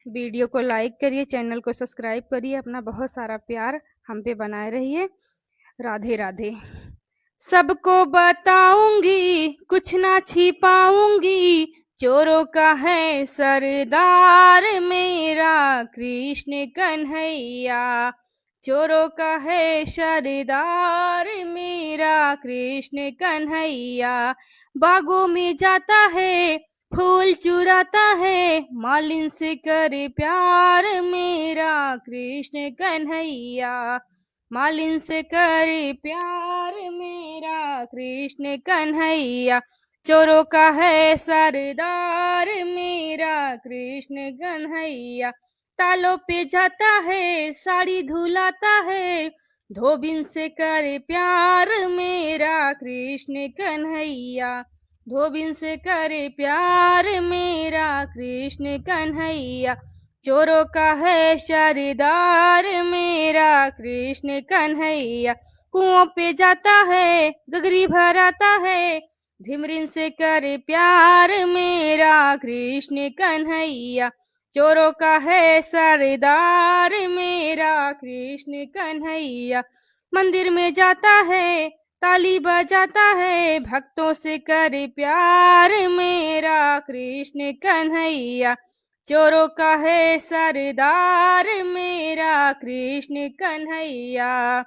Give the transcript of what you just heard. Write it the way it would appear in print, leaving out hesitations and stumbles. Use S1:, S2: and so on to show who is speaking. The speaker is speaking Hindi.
S1: वीडियो को लाइक करिए, चैनल को सब्सक्राइब करिए, अपना बहुत सारा प्यार हम पे बनाए रहिए। राधे राधे। सबको बताऊंगी, कुछ ना छिपाऊंगी, चोरों का है सरदार मेरा कृष्ण कन्हैया। चोरों का है सरदार मेरा कृष्ण कन्हैया। बागों में जाता है, फूल चुराता है, मालिन से करे प्यार मेरा कृष्ण कन्हैया। मालिन से करे प्यार मेरा कृष्ण कन्हैया। चोरों का है सरदार मेरा कृष्ण कन्हैया। तालों पे जाता है, साड़ी धुलाता है, धोबिन से करे प्यार मेरा कृष्ण कन्हैया। धोबिन से करे प्यार मेरा कृष्ण कन्हैया। चोरों का है सरदार मेरा कृष्ण कन्हैया। कुओं पे जाता है, गगरी भराता है, धिमरिन से करे प्यार मेरा कृष्ण कन्हैया। चोरों का है सरदार मेरा कृष्ण कन्हैया। मंदिर में जाता है, ताली बजाता है, भक्तों से करे प्यार मेरा कृष्ण कन्हैया। चोरों का है सरदार मेरा कृष्ण कन्हैया।